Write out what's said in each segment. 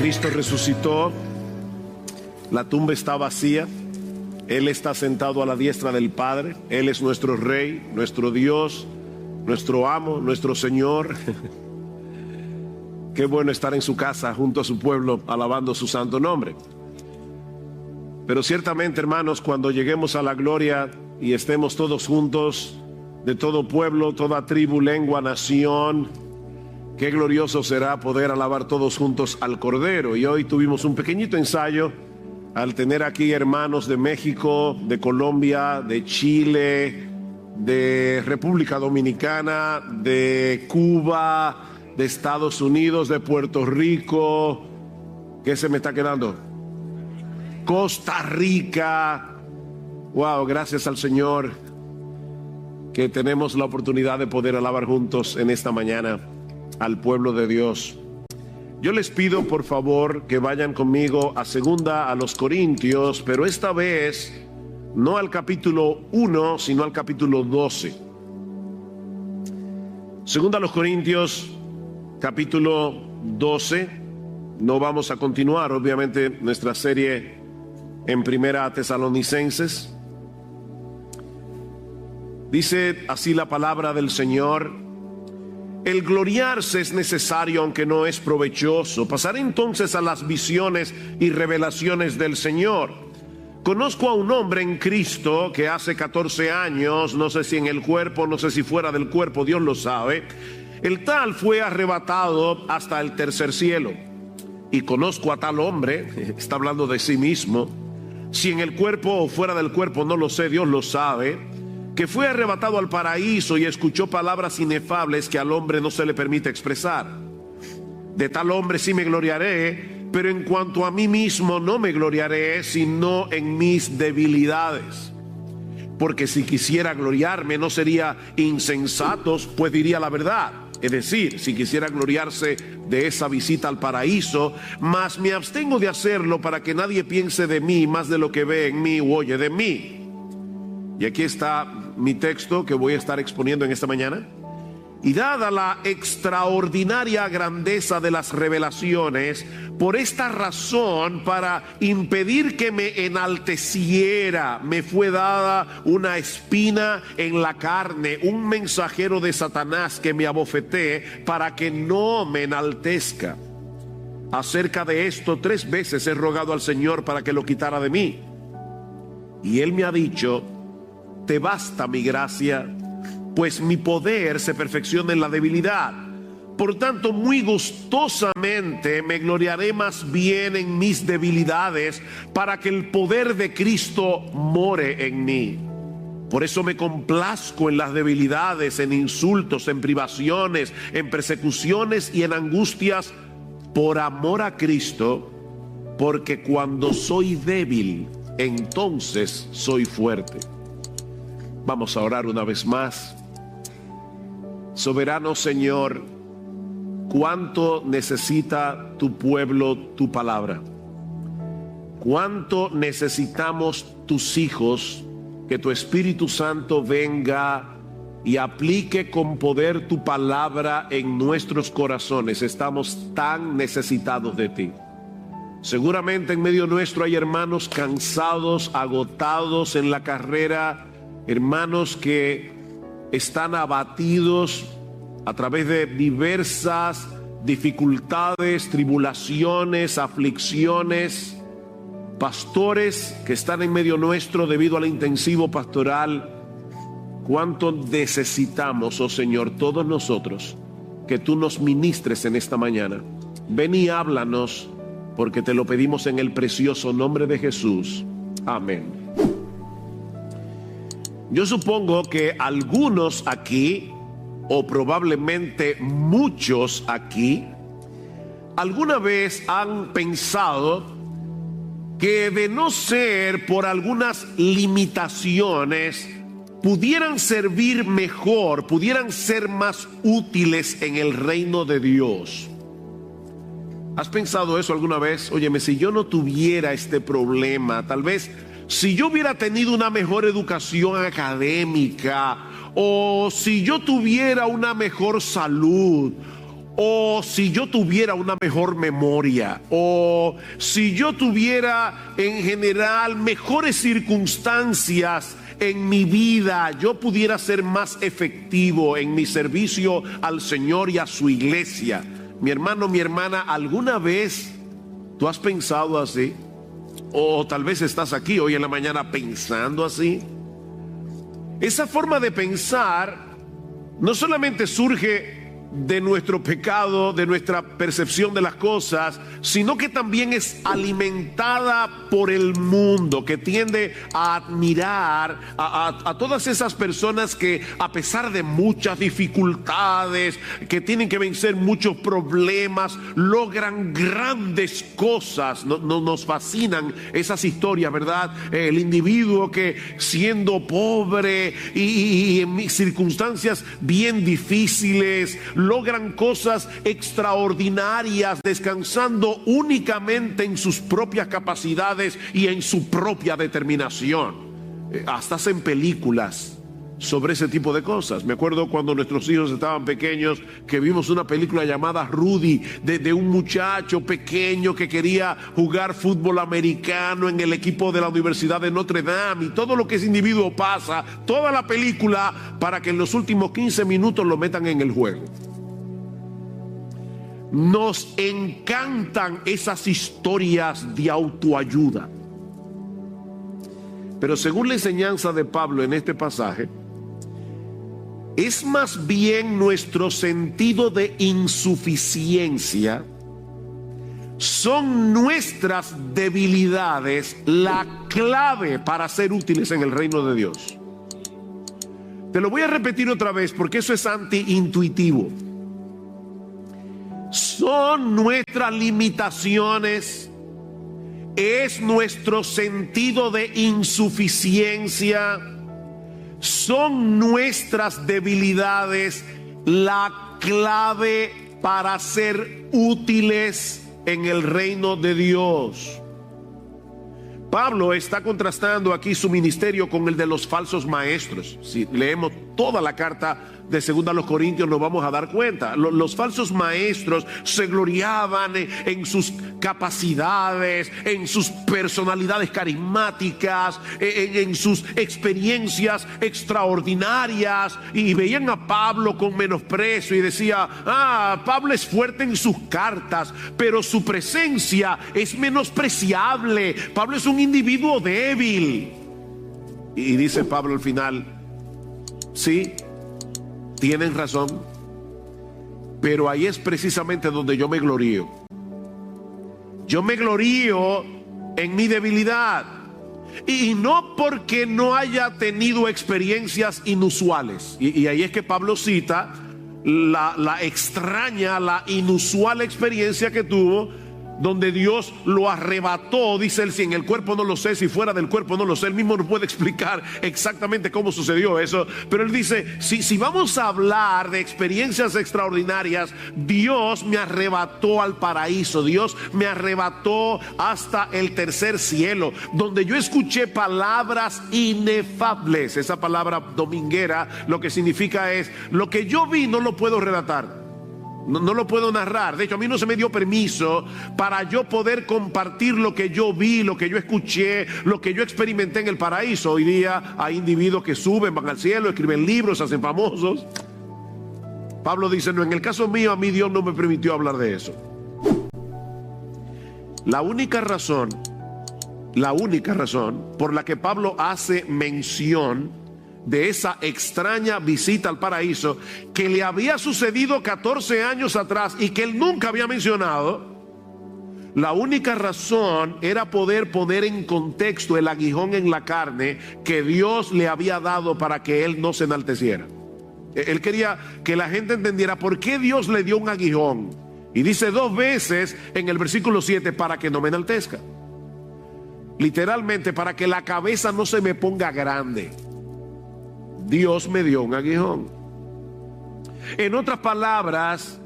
Cristo resucitó, la tumba está vacía, Él está sentado a la diestra del Padre, Él es nuestro Rey, nuestro Dios, nuestro amo, nuestro Señor. Qué bueno estar en su casa junto a su pueblo alabando su santo nombre. Pero ciertamente, hermanos, cuando lleguemos a la gloria y estemos todos juntos, de todo pueblo, toda tribu, lengua, nación, qué glorioso será poder alabar todos juntos al Cordero. Y hoy tuvimos un pequeñito ensayo al tener aquí hermanos de México, de Colombia, de Chile, de República Dominicana, de Cuba, de Estados Unidos, de Puerto Rico. ¿Qué se me está quedando? Costa Rica. Wow, gracias al Señor que tenemos la oportunidad de poder alabar juntos en esta mañana al pueblo de Dios. Yo les pido por favor que vayan conmigo a segunda a los Corintios, pero esta vez no al capítulo 1, sino al capítulo 12. Segunda a los Corintios, capítulo 12. No vamos a continuar, obviamente, nuestra serie en Primera a Tesalonicenses. Dice así la palabra del Señor: el gloriarse es necesario, aunque no es provechoso. Pasaré entonces a las visiones y revelaciones del Señor. Conozco a un hombre en Cristo que hace 14 años, no sé si en el cuerpo, no sé si fuera del cuerpo, Dios lo sabe, el tal fue arrebatado hasta el tercer cielo. Y conozco a tal hombre, está hablando de sí mismo, si en el cuerpo o fuera del cuerpo, no lo sé, Dios lo sabe, que fue arrebatado al paraíso y escuchó palabras inefables que al hombre no se le permite expresar. De tal hombre sí me gloriaré, pero en cuanto a mí mismo no me gloriaré, sino en mis debilidades. Porque si quisiera gloriarme no sería insensatos, pues diría la verdad. Es decir, si quisiera gloriarse de esa visita al paraíso, mas me abstengo de hacerlo para que nadie piense de mí más de lo que ve en mí u oye de mí. Y aquí está mi texto que voy a estar exponiendo en esta mañana. Y dada la extraordinaria grandeza de las revelaciones, por esta razón, para impedir que me enalteciera, me fue dada una espina en la carne, un mensajero de Satanás que me abofetee para que no me enaltezca. Acerca de esto 3 veces he rogado al Señor para que lo quitara de mí. Y Él me ha dicho: te basta mi gracia, pues mi poder se perfecciona en la debilidad. Por tanto, muy gustosamente me gloriaré más bien en mis debilidades, para que el poder de Cristo more en mí. Por eso me complazco en las debilidades, en insultos, en privaciones, en persecuciones y en angustias, por amor a Cristo, porque cuando soy débil, entonces soy fuerte. Vamos a orar una vez más. Soberano Señor, cuánto necesita tu pueblo tu palabra. Cuánto necesitamos tus hijos, que tu Espíritu Santo venga y aplique con poder tu palabra en nuestros corazones. Estamos tan necesitados de ti. Seguramente en medio nuestro hay hermanos cansados, agotados en la carrera, hermanos que están abatidos a través de diversas dificultades, tribulaciones, aflicciones. Pastores que están en medio nuestro debido al intensivo pastoral. Cuánto necesitamos, oh Señor, todos nosotros, que tú nos ministres en esta mañana. Ven y háblanos, porque te lo pedimos en el precioso nombre de Jesús. Amén. Yo supongo que algunos aquí, o probablemente muchos aquí, alguna vez han pensado que de no ser por algunas limitaciones, pudieran servir mejor, pudieran ser más útiles en el reino de Dios. ¿Has pensado eso alguna vez? Óyeme, si yo no tuviera este problema, tal vez si yo hubiera tenido una mejor educación académica, o si yo tuviera una mejor salud, o si yo tuviera una mejor memoria, o si yo tuviera en general mejores circunstancias en mi vida, yo pudiera ser más efectivo en mi servicio al Señor y a su iglesia. Mi hermano, mi hermana, ¿alguna vez tú has pensado así? O tal vez estás aquí hoy en la mañana pensando así. Esa forma de pensar no solamente surge de nuestro pecado, de nuestra percepción de las cosas, sino que también es alimentada por el mundo, que tiende a admirar a todas esas personas que, a pesar de muchas dificultades, que tienen que vencer muchos problemas, logran grandes cosas. Nos fascinan esas historias, ¿verdad? El individuo que, siendo pobre y en circunstancias bien difíciles, logran cosas extraordinarias, descansando únicamente en sus propias capacidades y en su propia determinación. Hasta hacen películas sobre ese tipo de cosas. Me acuerdo cuando nuestros hijos estaban pequeños, que vimos una película llamada Rudy, de un muchacho pequeño que quería jugar fútbol americano en el equipo de la Universidad de Notre Dame, y todo lo que ese individuo pasa, toda la película, para que en los últimos 15 minutos lo metan en el juego. Nos encantan esas historias de autoayuda. Pero según la enseñanza de Pablo en este pasaje, es más bien nuestro sentido de insuficiencia, son nuestras debilidades la clave para ser útiles en el reino de Dios. Te lo voy a repetir otra vez porque eso es antiintuitivo. Son nuestras limitaciones, es nuestro sentido de insuficiencia, son nuestras debilidades la clave para ser útiles en el reino de Dios. Pablo está contrastando aquí su ministerio con el de los falsos maestros. Si leemos toda la carta de 2 a los Corintios, nos vamos a dar cuenta. Los falsos maestros se gloriaban en sus capacidades, en sus personalidades carismáticas, en sus experiencias extraordinarias, y veían a Pablo con menosprecio y decía: Pablo es fuerte en sus cartas, pero su presencia es menospreciable. Pablo es un individuo débil. Y dice Pablo al final: sí, tienen razón, pero ahí es precisamente donde yo me glorío. Yo me glorío en mi debilidad, y no porque no haya tenido experiencias inusuales. Y ahí es que Pablo cita la extraña, la inusual experiencia que tuvo, donde Dios lo arrebató. Dice él: si en el cuerpo no lo sé, si fuera del cuerpo no lo sé. Él mismo no puede explicar exactamente cómo sucedió eso, pero él dice: si vamos a hablar de experiencias extraordinarias, Dios me arrebató al paraíso, Dios me arrebató hasta el tercer cielo, donde yo escuché palabras inefables. Esa palabra dominguera lo que significa es: lo que yo vi no lo puedo relatar, no lo puedo narrar. De hecho, a mí no se me dio permiso para yo poder compartir lo que yo vi, lo que yo escuché, lo que yo experimenté en el paraíso. Hoy día hay individuos que suben, van al cielo, escriben libros, se hacen famosos. Pablo dice: no, en el caso mío, a mí Dios no me permitió hablar de eso. La única razón por la que Pablo hace mención de esa extraña visita al paraíso, que le había sucedido 14 años atrás y que él nunca había mencionado, la única razón era poder poner en contexto el aguijón en la carne que Dios le había dado para que él no se enalteciera. Él quería que la gente entendiera por qué Dios le dio un aguijón, y dice 2 veces en el versículo 7: para que no me enaltezca. Literalmente, para que la cabeza no se me ponga grande, Dios me dio un aguijón. En otras palabras,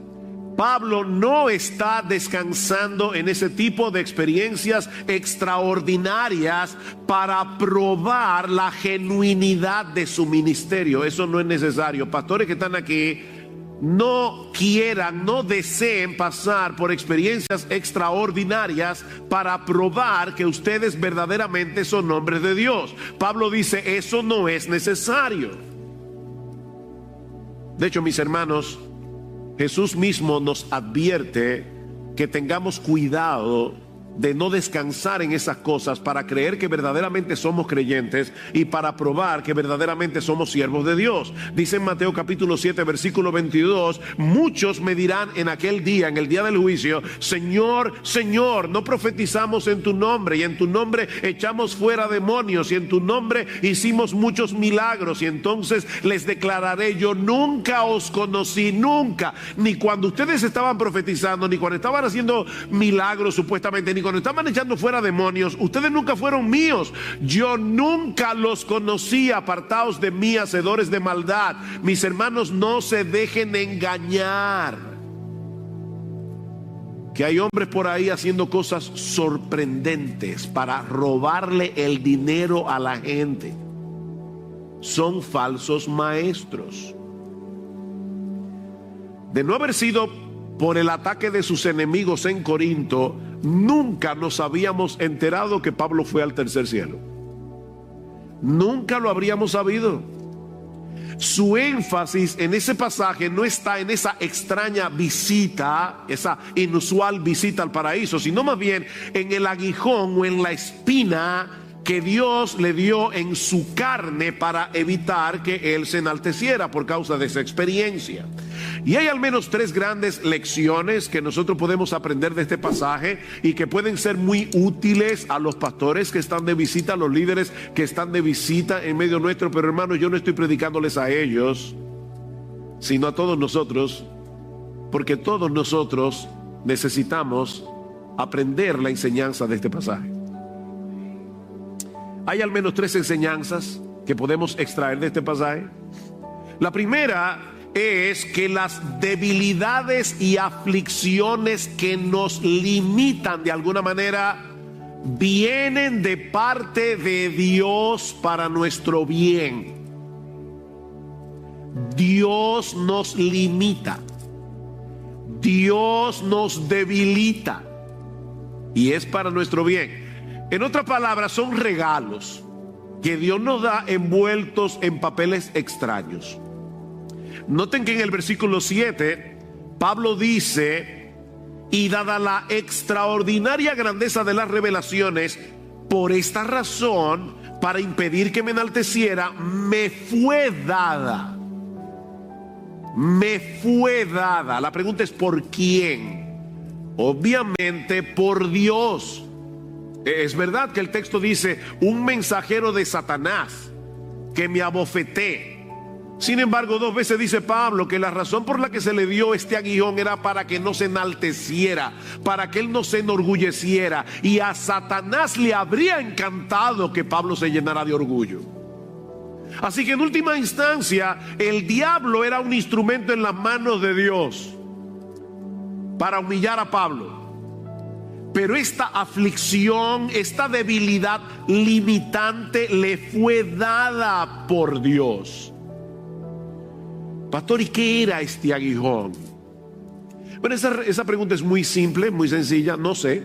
Pablo no está descansando en ese tipo de experiencias extraordinarias para probar la genuinidad de su ministerio. Eso no es necesario. Pastores que están aquí, no quieran, no deseen pasar por experiencias extraordinarias para probar que ustedes verdaderamente son hombres de Dios. Pablo dice, eso no es necesario. De hecho, mis hermanos, Jesús mismo nos advierte que tengamos cuidado de no descansar en esas cosas para creer que verdaderamente somos creyentes y para probar que verdaderamente somos siervos de Dios. Dice en Mateo capítulo 7 versículo 22, muchos me dirán en aquel día, en el día del juicio, Señor, Señor, no profetizamos en tu nombre, y en tu nombre echamos fuera demonios, y en tu nombre hicimos muchos milagros. Y entonces les declararé, yo nunca os conocí, nunca, ni cuando ustedes estaban profetizando, ni cuando estaban haciendo milagros supuestamente, ni cuando estaban echando fuera demonios, ustedes nunca fueron míos. Yo nunca los conocí, apartaos de mí, hacedores de maldad. Mis hermanos, no se dejen engañar. Que hay hombres por ahí haciendo cosas sorprendentes para robarle el dinero a la gente. Son falsos maestros. De no haber sido por el ataque de sus enemigos en Corinto, nunca nos habíamos enterado que Pablo fue al tercer cielo. Nunca lo habríamos sabido. Su énfasis en ese pasaje no está en esa extraña visita, esa inusual visita al paraíso, sino más bien en el aguijón o en la espina que Dios le dio en su carne para evitar que él se enalteciera por causa de esa experiencia. Y hay al menos 3 grandes lecciones que nosotros podemos aprender de este pasaje y que pueden ser muy útiles a los pastores que están de visita, a los líderes que están de visita en medio nuestro. Pero hermanos, yo no estoy predicándoles a ellos, sino a todos nosotros, porque todos nosotros necesitamos aprender la enseñanza de este pasaje. Hay al menos 3 enseñanzas que podemos extraer de este pasaje. La primera es que las debilidades y aflicciones que nos limitan de alguna manera vienen de parte de Dios para nuestro bien. Dios nos limita, Dios nos debilita y es para nuestro bien. En otras palabras, son regalos que Dios nos da envueltos en papeles extraños. Noten que en el versículo 7, Pablo dice, y dada la extraordinaria grandeza de las revelaciones, por esta razón, para impedir que me enalteciera, me fue dada. Me fue dada. La pregunta es ¿por quién? Obviamente por Dios. Es verdad que el texto dice, un mensajero de Satanás que me abofeté. Sin embargo, 2 veces dice Pablo que la razón por la que se le dio este aguijón era para que no se enalteciera, para que él no se enorgulleciera. Y a Satanás le habría encantado que Pablo se llenara de orgullo. Así que en última instancia, el diablo era un instrumento en las manos de Dios para humillar a Pablo. Pero esta aflicción, esta debilidad limitante le fue dada por Dios. Pastor, ¿y qué era este aguijón? Bueno, esa pregunta es muy simple, muy sencilla, no sé.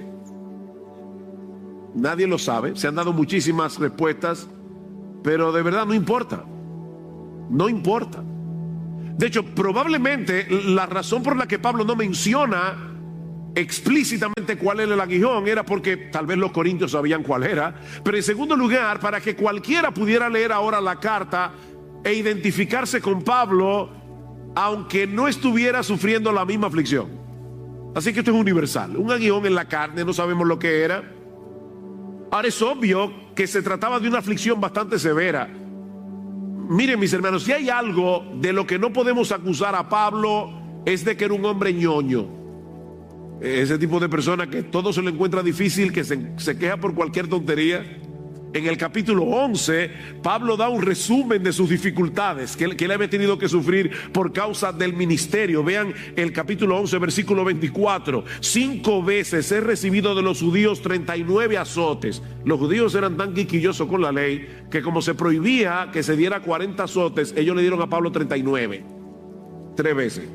Nadie lo sabe, se han dado muchísimas respuestas, pero de verdad no importa. No importa. De hecho, probablemente la razón por la que Pablo no menciona explícitamente cuál era el aguijón era porque tal vez los corintios sabían cuál era. Pero en segundo lugar, para que cualquiera pudiera leer ahora la carta e identificarse con Pablo, aunque no estuviera sufriendo la misma aflicción. Así que esto es universal. Un aguijón en la carne, no sabemos lo que era. Ahora es obvio que se trataba de una aflicción bastante severa. Miren, mis hermanos, si hay algo de lo que no podemos acusar a Pablo, es de que era un hombre ñoño. Ese tipo de persona que todo se le encuentra difícil, que se queja por cualquier tontería. En el capítulo 11, Pablo da un resumen de sus dificultades que él había tenido que sufrir por causa del ministerio. Vean el capítulo 11, versículo 24. 5 veces he recibido de los judíos 39 azotes. Los judíos eran tan quisquillosos con la ley que como se prohibía que se diera 40 azotes, ellos le dieron a Pablo 39. 3 veces.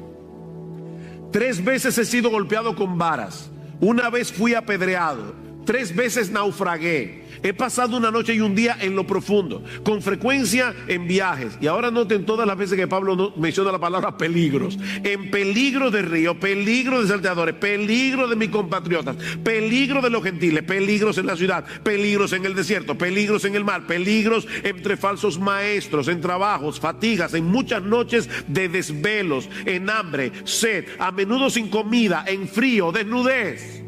3 veces he sido golpeado con varas. Una vez fui apedreado. 3 veces naufragué. He pasado una noche y un día en lo profundo, con frecuencia en viajes. Y ahora noten todas las veces que Pablo menciona la palabra peligros. En peligro de río, peligro de salteadores, peligro de mis compatriotas, peligro de los gentiles, peligros en la ciudad, peligros en el desierto, peligros en el mar, peligros entre falsos maestros, en trabajos, fatigas, en muchas noches de desvelos, en hambre, sed, a menudo sin comida, en frío, desnudez.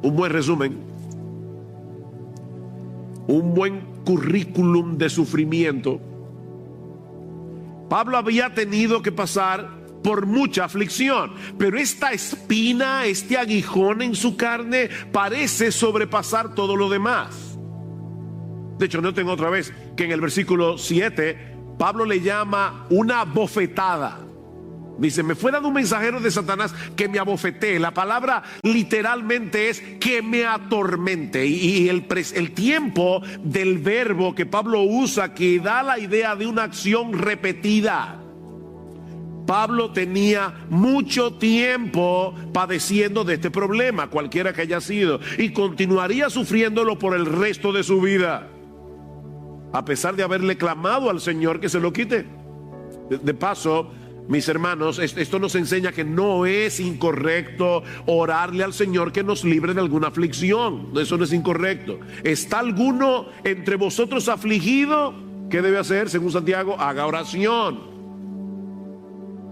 Un buen resumen. Un buen currículum de sufrimiento. Pablo había tenido que pasar por mucha aflicción, pero esta espina, este aguijón en su carne parece sobrepasar todo lo demás. De hecho, noten otra vez que en el versículo 7 Pablo le llama una bofetada. Dice, me fue dado un mensajero de Satanás que me abofetee. La palabra literalmente es que me atormente. Y el tiempo del verbo que Pablo usa, que da la idea de una acción repetida. Pablo tenía mucho tiempo padeciendo de este problema, cualquiera que haya sido, y continuaría sufriéndolo por el resto de su vida, a pesar de haberle clamado al Señor que se lo quite. De paso, mis hermanos, esto nos enseña que no es incorrecto orarle al Señor que nos libre de alguna aflicción. Eso no es incorrecto. ¿Está alguno entre vosotros afligido? ¿Qué debe hacer? Según Santiago, haga oración.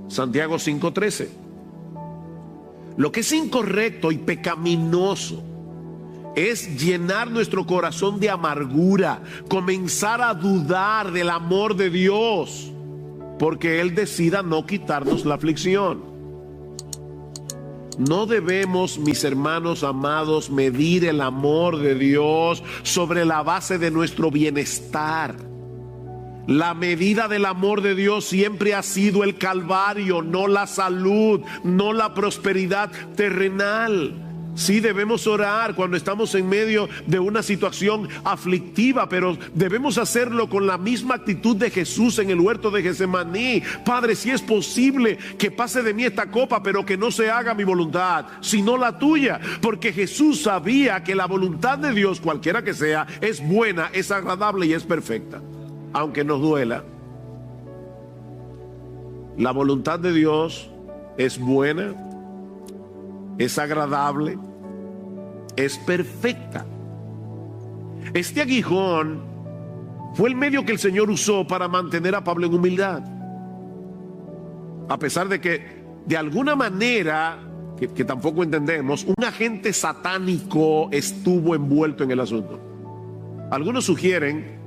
Santiago 5:13. Lo que es incorrecto y pecaminoso es llenar nuestro corazón de amargura, comenzar a dudar del amor de Dios, porque Él decida no quitarnos la aflicción. No debemos, mis hermanos amados, medir el amor de Dios sobre la base de nuestro bienestar. La medida del amor de Dios siempre ha sido el Calvario, no la salud, no la prosperidad terrenal. Sí, debemos orar cuando estamos en medio de una situación aflictiva, pero debemos hacerlo con la misma actitud de Jesús en el huerto de Getsemaní. Padre, si es posible que pase de mí esta copa, pero que no se haga mi voluntad, sino la tuya. Porque Jesús sabía que la voluntad de Dios, cualquiera que sea, es buena, es agradable y es perfecta, aunque nos duela. La voluntad de Dios es buena, es agradable, es perfecta. Este aguijón fue el medio que el Señor usó para mantener a Pablo en humildad, a pesar de que de alguna manera que tampoco entendemos, un agente satánico estuvo envuelto en el asunto. Algunos sugieren,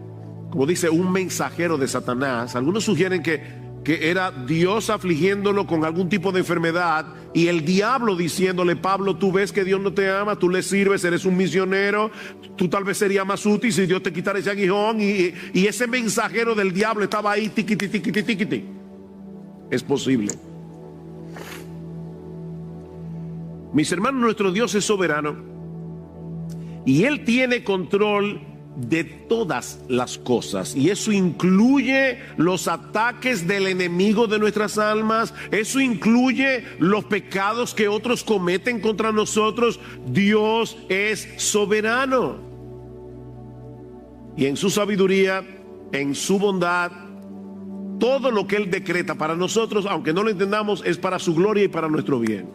como dice, un mensajero de Satanás. Algunos sugieren que era Dios afligiéndolo con algún tipo de enfermedad y el diablo diciéndole: Pablo, tú ves que Dios no te ama, tú le sirves, eres un misionero, tú tal vez serías más útil si Dios te quitara ese aguijón, y ese mensajero del diablo estaba ahí, tiquiti, tiquiti, tiquiti. Es posible. Mis hermanos, nuestro Dios es soberano y Él tiene control de todas las cosas, y eso incluye los ataques del enemigo de nuestras almas, eso incluye los pecados que otros cometen contra nosotros. Dios es soberano y en su sabiduría, en su bondad, todo lo que Él decreta para nosotros, aunque no lo entendamos, es para su gloria y para nuestro bien.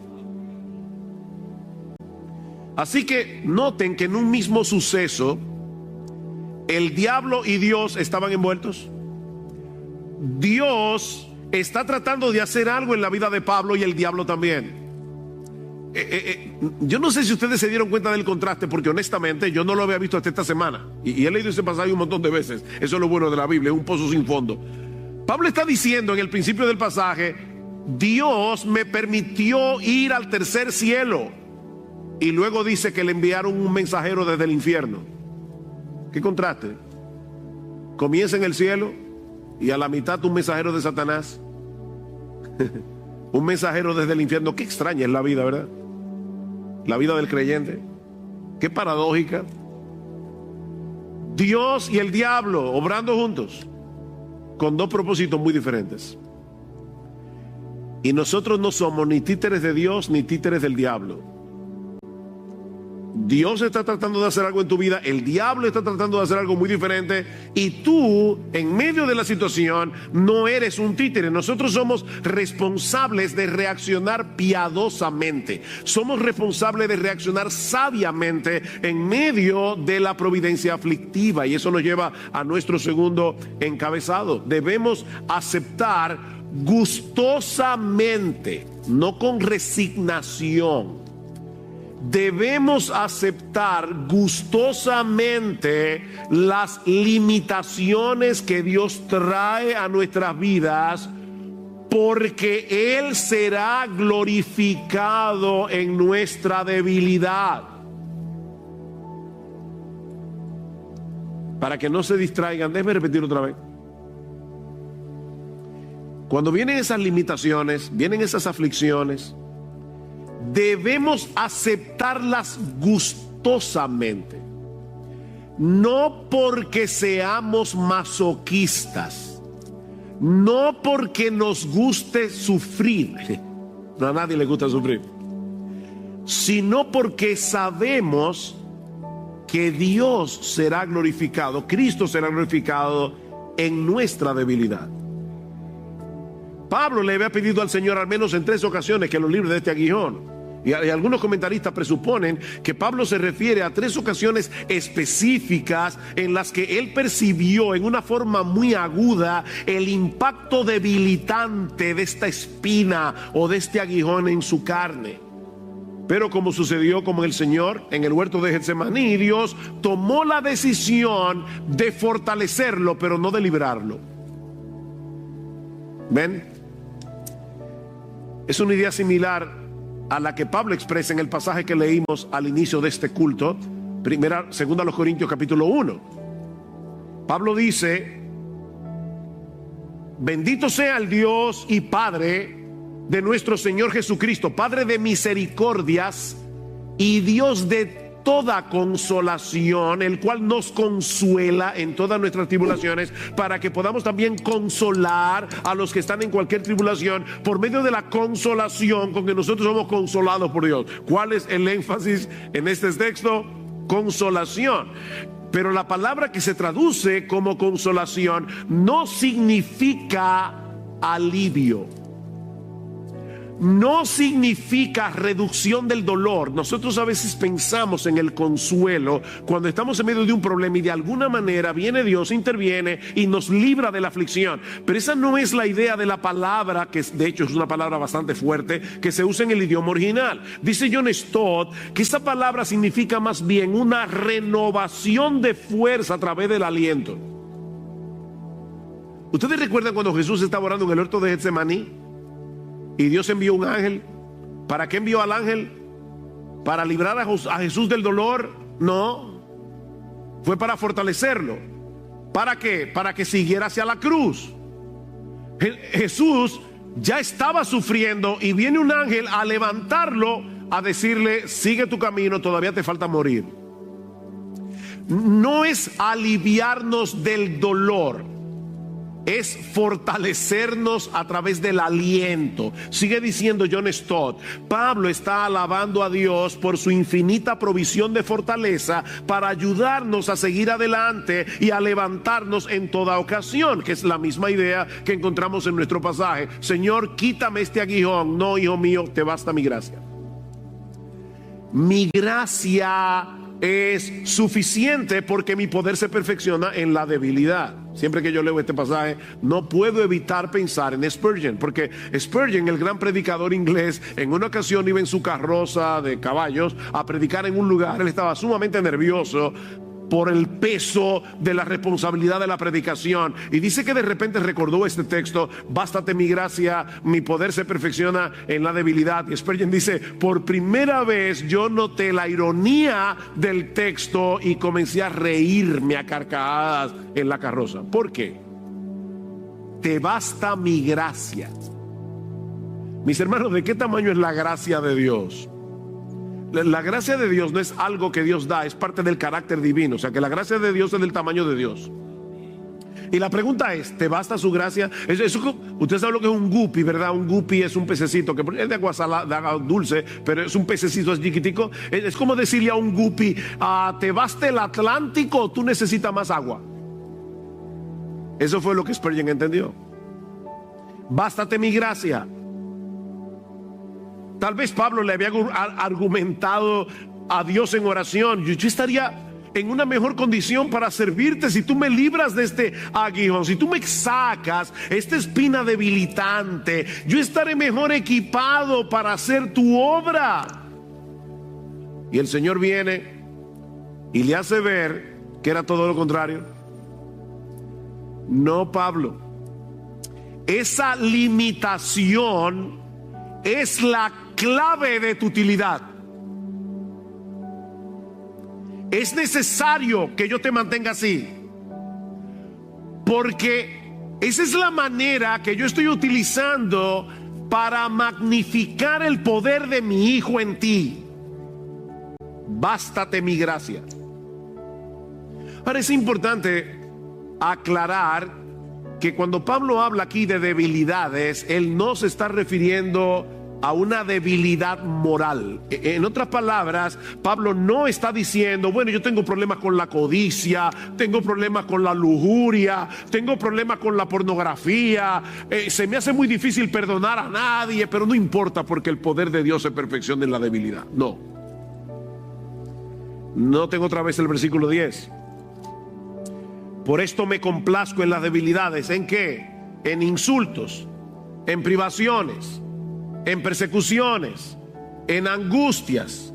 Así que noten que en un mismo suceso el diablo y Dios estaban envueltos. Dios está tratando de hacer algo en la vida de Pablo y el diablo también. Yo no sé si ustedes se dieron cuenta del contraste, porque honestamente yo no lo había visto hasta esta semana, y he leído ese pasaje un montón de veces. Eso es lo bueno de la Biblia, es un pozo sin fondo. Pablo está diciendo en el principio del pasaje: Dios me permitió ir al tercer cielo, y luego dice que le enviaron un mensajero desde el infierno. ¿Qué contraste? Comienza en el cielo y a la mitad un mensajero de Satanás. Un mensajero desde el infierno. Qué extraña es la vida, ¿verdad? La vida del creyente. Qué paradójica. Dios y el diablo obrando juntos, con dos propósitos muy diferentes. Y nosotros no somos ni títeres de Dios ni títeres del diablo. Dios está tratando de hacer algo en tu vida, el diablo está tratando de hacer algo muy diferente, y tú, en medio de la situación, no eres un títere. Nosotros somos responsables de reaccionar piadosamente, somos responsables de reaccionar sabiamente en medio de la providencia aflictiva, y eso nos lleva a nuestro segundo encabezado. Debemos aceptar gustosamente, no con resignación. Debemos aceptar gustosamente las limitaciones que Dios trae a nuestras vidas, porque Él será glorificado en nuestra debilidad. Para que no se distraigan, déjenme repetir otra vez. Cuando vienen esas limitaciones, vienen esas aflicciones, debemos aceptarlas gustosamente, no porque seamos masoquistas, no porque nos guste sufrir, no, a nadie le gusta sufrir, sino porque sabemos que Dios será glorificado, Cristo será glorificado en nuestra debilidad. Pablo le había pedido al Señor al menos en 3 ocasiones que lo libre de este aguijón. Y algunos comentaristas presuponen que Pablo se refiere a 3 ocasiones específicas en las que él percibió en una forma muy aguda el impacto debilitante de esta espina o de este aguijón en su carne. Pero como sucedió con el Señor en el huerto de Getsemaní, Dios tomó la decisión de fortalecerlo, pero no de librarlo. ¿Ven? Es una idea similar a la que Pablo expresa en el pasaje que leímos al inicio de este culto, segunda a los Corintios capítulo 1. Pablo dice: bendito sea el Dios y Padre de nuestro Señor Jesucristo, Padre de misericordias y Dios de toda consolación, el cual nos consuela en todas nuestras tribulaciones, para que podamos también consolar a los que están en cualquier tribulación por medio de la consolación con que nosotros somos consolados por Dios. ¿Cuál es el énfasis en este texto? Consolación. Pero la palabra que se traduce como consolación no significa alivio, no significa reducción del dolor. Nosotros a veces pensamos en el consuelo cuando estamos en medio de un problema y de alguna manera viene Dios, interviene y nos libra de la aflicción. Pero esa no es la idea de la palabra, que de hecho es una palabra bastante fuerte que se usa en el idioma original. Dice John Stott que esta palabra significa más bien una renovación de fuerza a través del aliento. ¿Ustedes recuerdan cuando Jesús estaba orando en el huerto de Getsemaní? Y Dios envió un ángel. ¿Para qué envió al ángel? ¿Para librar a Jesús del dolor? No. Fue para fortalecerlo. ¿Para qué? Para que siguiera hacia la cruz. Jesús ya estaba sufriendo y viene un ángel a levantarlo, a decirle: sigue tu camino, todavía te falta morir. No es aliviarnos del dolor, es fortalecernos a través del aliento. Sigue diciendo John Stott: Pablo está alabando a Dios por su infinita provisión de fortaleza para ayudarnos a seguir adelante y a levantarnos en toda ocasión, que es la misma idea que encontramos en nuestro pasaje. Señor, quítame este aguijón. No, hijo mío, te basta mi gracia. Mi gracia es suficiente porque mi poder se perfecciona en la debilidad. Siempre que yo leo este pasaje, no puedo evitar pensar en Spurgeon, porque Spurgeon, el gran predicador inglés, en una ocasión iba en su carroza de caballos a predicar en un lugar. Él estaba sumamente nervioso por el peso de la responsabilidad de la predicación, y dice que de repente recordó este texto: bástate mi gracia, mi poder se perfecciona en la debilidad. Y Spurgeon dice: por primera vez yo noté la ironía del texto y comencé a reírme a carcajadas en la carroza. ¿Por qué? Te basta mi gracia. Mis hermanos, ¿de qué tamaño es la gracia de Dios? La gracia de Dios no es algo que Dios da, es parte del carácter divino. O sea que la gracia de Dios es del tamaño de Dios. Y la pregunta es, ¿te basta su gracia? Usted sabe lo que es un guppy, ¿verdad? Un guppy es un pececito que es de agua salada, de agua dulce, pero es un pececito, es chiquitico. Es como decirle a un guppy, ¿te basta el Atlántico o tú necesitas más agua? Eso fue lo que Spurgeon entendió. Bástate mi gracia. Tal vez Pablo le había argumentado a Dios en oración: yo estaría en una mejor condición para servirte si tú me libras de este aguijón, si tú me sacas esta espina debilitante, yo estaré mejor equipado para hacer tu obra. Y el Señor viene y le hace ver que era todo lo contrario. No, Pablo, esa limitación es la clave de tu utilidad. Es necesario que yo te mantenga así, porque esa es la manera que yo estoy utilizando para magnificar el poder de mi Hijo en ti. Bástate mi gracia. Ahora es importante aclarar que cuando Pablo habla aquí de debilidades, él no se está refiriendo a una debilidad moral. En otras palabras, Pablo no está diciendo: bueno, yo tengo problemas con la codicia, tengo problemas con la lujuria, tengo problemas con la pornografía, se me hace muy difícil perdonar a nadie, pero no importa porque el poder de Dios se perfecciona en la debilidad. No tengo otra vez el versículo 10. Por esto me complazco en las debilidades. ¿En qué? En insultos, en privaciones, en persecuciones, en angustias.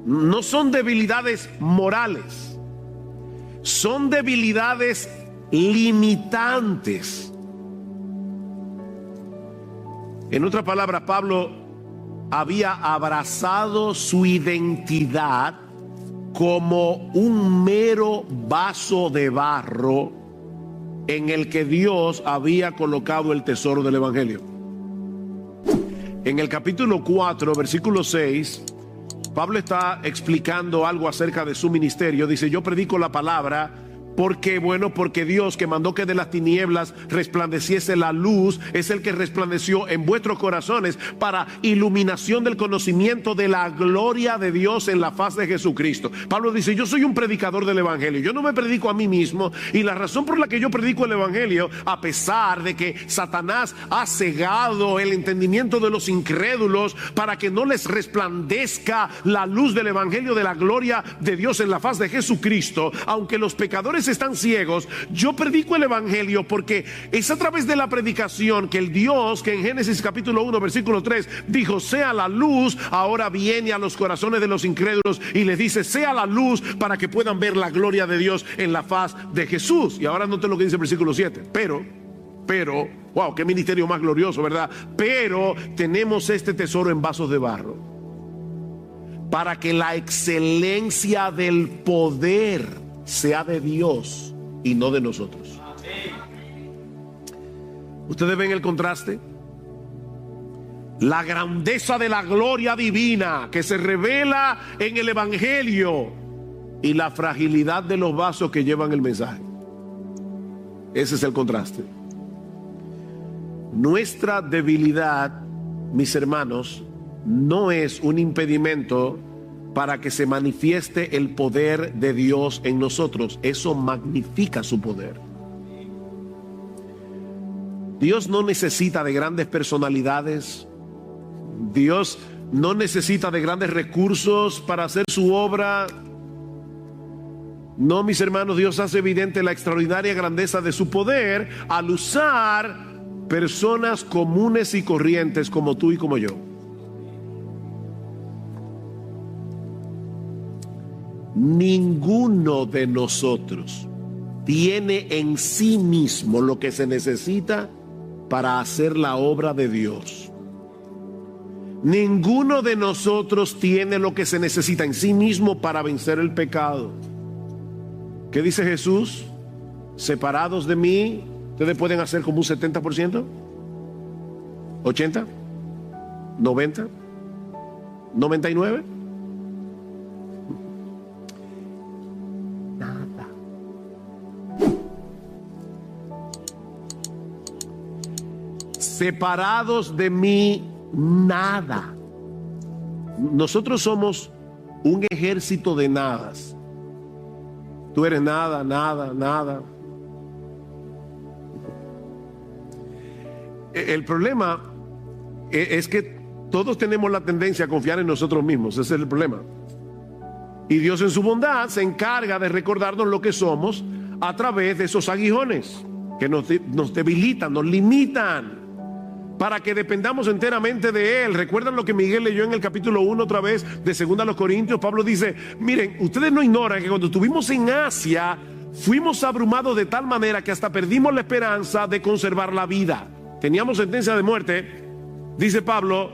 No son debilidades morales, son debilidades limitantes. En otras palabras, Pablo había abrazado su identidad como un mero vaso de barro en el que Dios había colocado el tesoro del Evangelio. En el capítulo 4, versículo 6, Pablo está explicando algo acerca de su ministerio. Dice: yo predico la palabra porque Dios, que mandó que de las tinieblas resplandeciese la luz, es el que resplandeció en vuestros corazones para iluminación del conocimiento de la gloria de Dios en la faz de Jesucristo. Pablo dice: yo soy un predicador del Evangelio, yo no me predico a mí mismo, y la razón por la que yo predico el Evangelio, a pesar de que Satanás ha cegado el entendimiento de los incrédulos para que no les resplandezca la luz del Evangelio de la gloria de Dios en la faz de Jesucristo, aunque los pecadores están ciegos, yo predico el Evangelio porque es a través de la predicación que el Dios que en Génesis capítulo 1 versículo 3 dijo: sea la luz, ahora viene a los corazones de los incrédulos y les dice: sea la luz, para que puedan ver la gloria de Dios en la faz de Jesús. Y ahora note lo que dice el versículo 7. Pero, wow, qué ministerio más glorioso, ¿verdad? Pero tenemos este tesoro en vasos de barro, para que la excelencia del poder sea de Dios y no de nosotros. ¿Ustedes ven el contraste? La grandeza de la gloria divina que se revela en el Evangelio y la fragilidad de los vasos que llevan el mensaje. Ese es el contraste. Nuestra debilidad, mis hermanos, no es un impedimento para que se manifieste el poder de Dios en nosotros. Eso magnifica su poder. Dios no necesita de grandes personalidades. Dios no necesita de grandes recursos para hacer su obra. No, mis hermanos, Dios hace evidente la extraordinaria grandeza de su poder al usar personas comunes y corrientes como tú y como yo. Ninguno de nosotros tiene en sí mismo lo que se necesita para hacer la obra de Dios. Ninguno de nosotros tiene lo que se necesita en sí mismo para vencer el pecado. ¿Qué dice Jesús? Separados de mí, ustedes pueden hacer como un 70%, 80%, 90%, 99%. separados de mí, nada. Nosotros somos un ejército de nadas. Tú eres nada, nada, nada. El problema es que todos tenemos la tendencia a confiar en nosotros mismos. Ese es el problema. Y Dios en su bondad se encarga de recordarnos lo que somos a través de esos aguijones que nos debilitan, nos limitan, para que dependamos enteramente de Él. ¿Recuerdan lo que Miguel leyó en el capítulo 1 otra vez de 2 Corintios? Pablo dice, miren, ustedes no ignoran que cuando estuvimos en Asia, fuimos abrumados de tal manera que hasta perdimos la esperanza de conservar la vida. Teníamos sentencia de muerte, dice Pablo,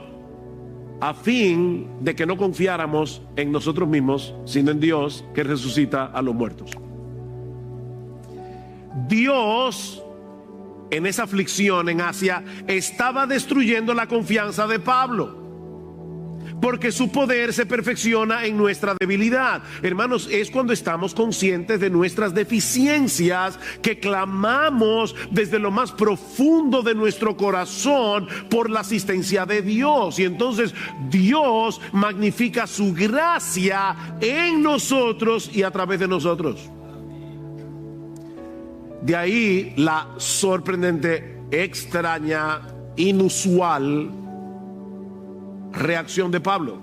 a fin de que no confiáramos en nosotros mismos, sino en Dios que resucita a los muertos. Dios, en esa aflicción en Asia, estaba destruyendo la confianza de Pablo, porque su poder se perfecciona en nuestra debilidad. Hermanos, es cuando estamos conscientes de nuestras deficiencias que clamamos desde lo más profundo de nuestro corazón por la asistencia de Dios. Y entonces Dios magnifica su gracia en nosotros y a través de nosotros. De ahí la sorprendente, extraña, inusual reacción de Pablo.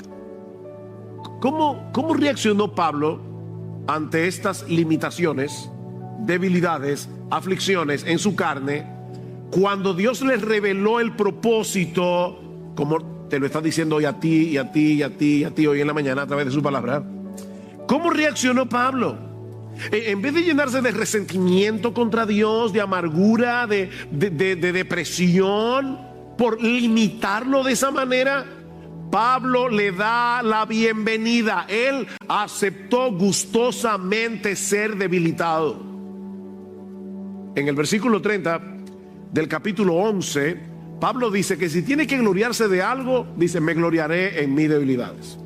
¿Cómo reaccionó Pablo ante estas limitaciones, debilidades, aflicciones en su carne, cuando Dios les reveló el propósito, como te lo está diciendo hoy a ti y a ti y a ti y a ti hoy en la mañana a través de su palabra? ¿Cómo reaccionó Pablo? En vez de llenarse de resentimiento contra Dios, de amargura, de depresión por limitarlo de esa manera, Pablo le da la bienvenida. Él aceptó gustosamente ser debilitado. En el versículo 30 del capítulo 11, Pablo dice que si tiene que gloriarse de algo, dice, me gloriaré en mis debilidades.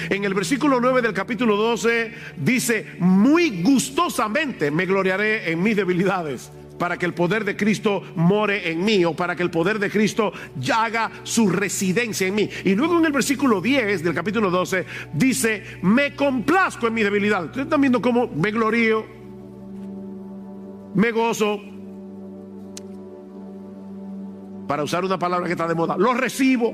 En el versículo 9 del capítulo 12 dice, muy gustosamente me gloriaré en mis debilidades, para que el poder de Cristo more en mí, o para que el poder de Cristo haga su residencia en mí. Y luego en el versículo 10 del capítulo 12 dice, me complazco en mi debilidad. Ustedes están viendo cómo me glorío, me gozo, para usar una palabra que está de moda, lo recibo,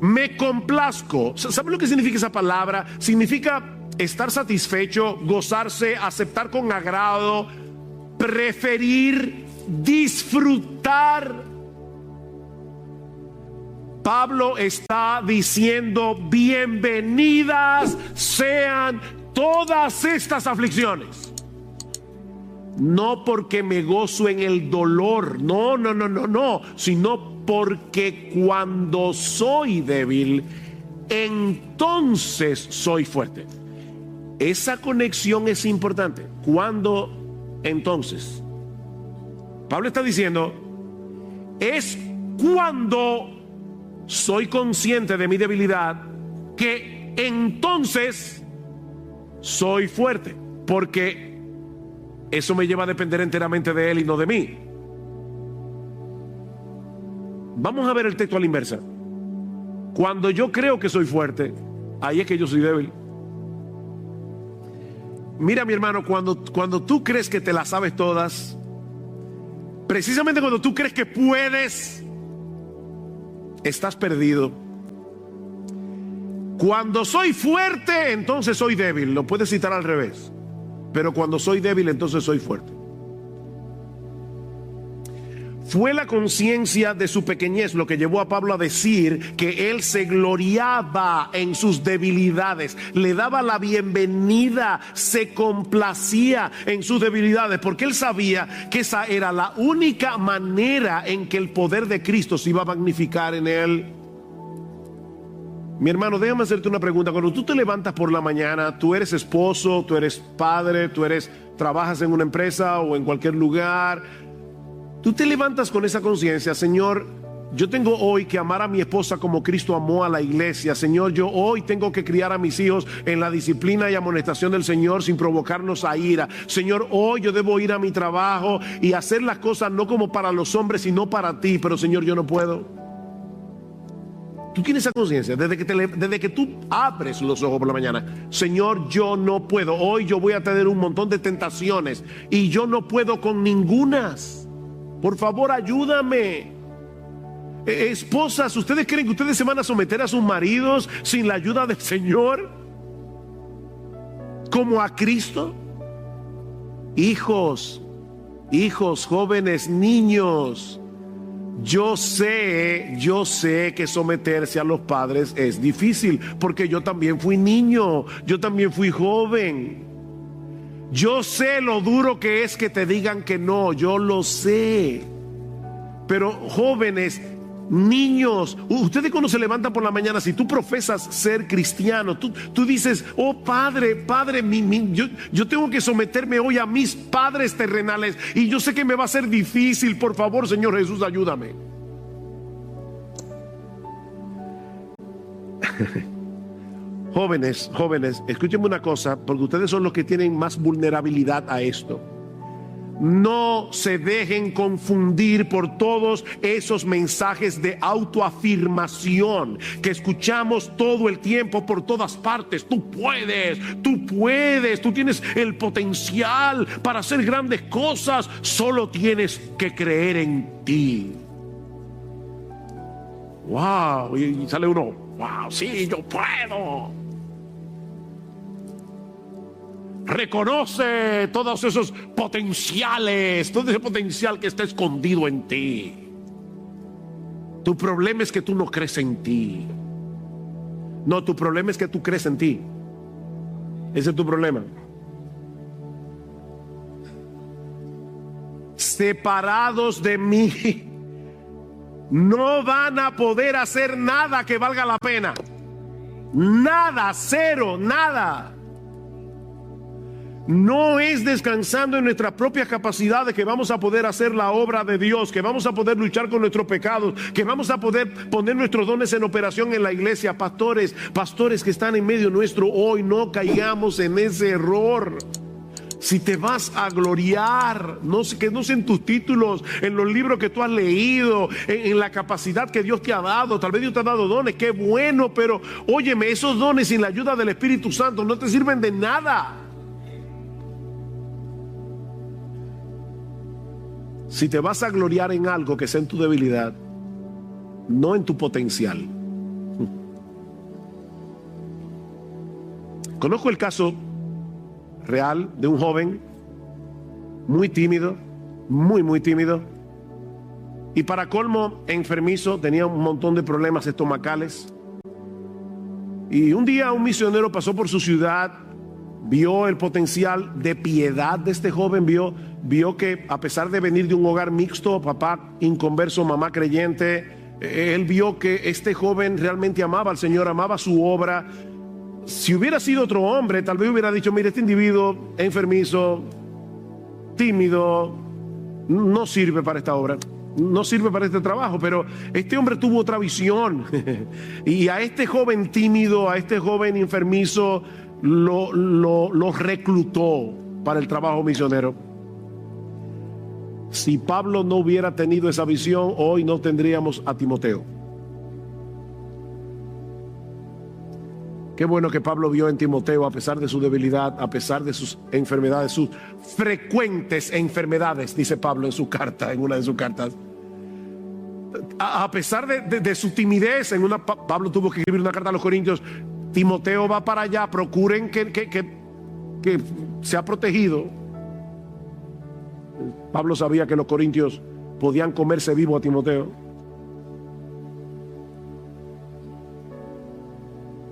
me complazco. ¿Saben lo que significa esa palabra? Significa estar satisfecho, gozarse, aceptar con agrado, preferir, disfrutar. Pablo está diciendo, bienvenidas sean todas estas aflicciones. No porque me gozo en el dolor, no, sino porque cuando soy débil, entonces soy fuerte. Esa conexión es importante. Cuando entonces, Pablo está diciendo, es cuando soy consciente de mi debilidad que entonces soy fuerte, porque eso me lleva a depender enteramente de Él y no de mí. Vamos a ver el texto a la inversa. Cuando yo creo que soy fuerte, ahí es que yo soy débil. Mira, mi hermano, cuando tú crees que te las sabes todas, precisamente cuando tú crees que puedes, estás perdido. Cuando soy fuerte, entonces soy débil. Lo puedes citar al revés. Pero cuando soy débil, entonces soy fuerte. Fue la conciencia de su pequeñez lo que llevó a Pablo a decir que él se gloriaba en sus debilidades, le daba la bienvenida, se complacía en sus debilidades, porque él sabía que esa era la única manera en que el poder de Cristo se iba a magnificar en él. Mi hermano, déjame hacerte una pregunta. Cuando tú te levantas por la mañana, tú eres esposo, tú eres padre, trabajas en una empresa o en cualquier lugar, tú te levantas con esa conciencia, Señor, Yo tengo hoy que amar a mi esposa como Cristo amó a la iglesia. Señor, yo hoy tengo que criar a mis hijos en la disciplina y amonestación del Señor sin provocarnos a ira. Señor, hoy yo debo ir a mi trabajo y hacer las cosas no como para los hombres, sino para ti. Pero Señor, yo no puedo. Tú tienes esa conciencia desde que tú abres los ojos por la mañana. Señor, yo no puedo. Hoy yo voy a tener un montón de tentaciones y yo no puedo con ningunas. Por favor, ayúdame. Esposas, ¿ustedes creen que ustedes se van a someter a sus maridos sin la ayuda del Señor? ¿Como a Cristo? Hijos, jóvenes, niños. Yo sé que someterse a los padres es difícil, porque yo también fui niño, yo también fui joven. Yo sé lo duro que es que te digan que no, yo lo sé. Pero jóvenes, niños, ustedes cuando se levantan por la mañana, si tú profesas ser cristiano, tú dices, oh Padre, yo tengo que someterme hoy a mis padres terrenales y yo sé que me va a ser difícil. Por favor, Señor Jesús, ayúdame. Jóvenes, escúchenme una cosa, porque ustedes son los que tienen más vulnerabilidad a esto. No se dejen confundir por todos esos mensajes de autoafirmación que escuchamos todo el tiempo por todas partes. Tú puedes, tú tienes el potencial para hacer grandes cosas, solo tienes que creer en ti. Wow, y sale uno, wow, sí, yo puedo. Reconoce todos esos potenciales, todo ese potencial que está escondido en ti. Tu problema es que tú no crees en ti. No, tu problema es que tú crees en ti. Ese es tu problema. Separados de mí, no van a poder hacer nada que valga la pena. Nada, cero, nada. No es descansando en nuestras propias capacidades que vamos a poder hacer la obra de Dios, que vamos a poder luchar con nuestros pecados, que vamos a poder poner nuestros dones en operación en la iglesia. Pastores que están en medio nuestro hoy, no caigamos en ese error. Si te vas a gloriar, que no sean tus títulos, en los libros que tú has leído, en la capacidad que Dios te ha dado. Tal vez Dios te ha dado dones, qué bueno, pero óyeme, esos dones sin la ayuda del Espíritu Santo no te sirven de nada. Si te vas a gloriar en algo que sea en tu debilidad, no en tu potencial. Conozco el caso real de un joven muy tímido, muy tímido, y para colmo enfermizo, tenía un montón de problemas estomacales. Y un día un misionero pasó por su ciudad, vio el potencial de piedad de este joven, vio que a pesar de venir de un hogar mixto, papá inconverso, mamá creyente, él vio que este joven realmente amaba al Señor, amaba su obra. Si hubiera sido otro hombre, tal vez hubiera dicho, mire, este individuo enfermizo, tímido, no sirve para esta obra, no sirve para este trabajo. Pero este hombre tuvo otra visión y a este joven tímido, a este joven enfermizo, lo reclutó para el trabajo misionero. Si Pablo no hubiera tenido esa visión, hoy no tendríamos a Timoteo. Qué bueno que Pablo vio en Timoteo, a pesar de su debilidad, a pesar de sus enfermedades, sus frecuentes enfermedades, dice Pablo en su carta, en una de sus cartas. A pesar de su timidez, Pablo tuvo que escribir una carta a los Corintios. Timoteo va para allá, procuren que sea protegido. Pablo sabía que los corintios podían comerse vivo a Timoteo,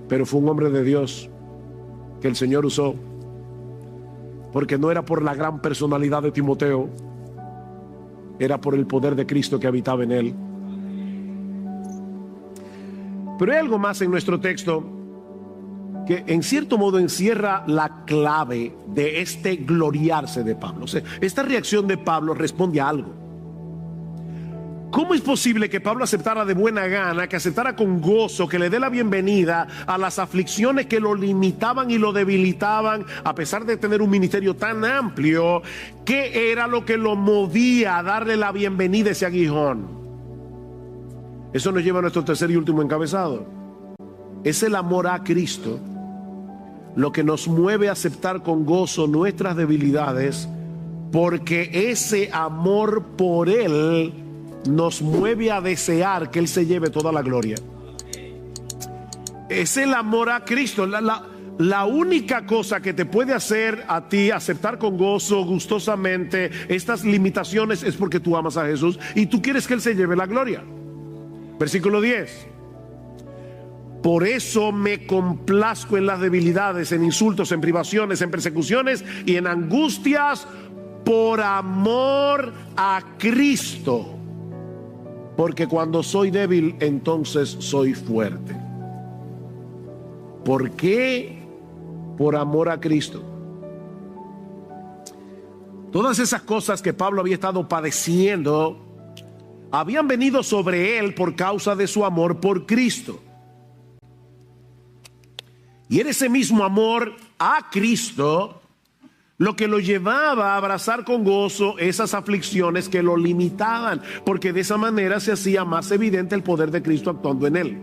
pero fue un hombre de Dios que el Señor usó, porque no era por la gran personalidad de Timoteo, era por el poder de Cristo que habitaba en él. Pero hay algo más en nuestro texto que en cierto modo encierra la clave de este gloriarse de Pablo. O sea, esta reacción de Pablo responde a algo. ¿Cómo es posible que Pablo aceptara de buena gana, que aceptara con gozo, que le dé la bienvenida a las aflicciones que lo limitaban y lo debilitaban, a pesar de tener un ministerio tan amplio? ¿Qué era lo que lo movía a darle la bienvenida a ese aguijón? Eso nos lleva a nuestro tercer y último encabezado. Es el amor a Cristo lo que nos mueve a aceptar con gozo nuestras debilidades, porque ese amor por Él nos mueve a desear que Él se lleve toda la gloria. Es el amor a Cristo. La única cosa que te puede hacer a ti aceptar con gozo, gustosamente, estas limitaciones es porque tú amas a Jesús y tú quieres que Él se lleve la gloria. Versículo 10. Por eso me complazco en las debilidades, en insultos, en privaciones, en persecuciones y en angustias por amor a Cristo. Porque cuando soy débil, entonces soy fuerte. ¿Por qué? Por amor a Cristo. Todas esas cosas que Pablo había estado padeciendo habían venido sobre él por causa de su amor por Cristo. Y era ese mismo amor a Cristo lo que lo llevaba a abrazar con gozo esas aflicciones que lo limitaban, porque de esa manera se hacía más evidente el poder de Cristo actuando en él.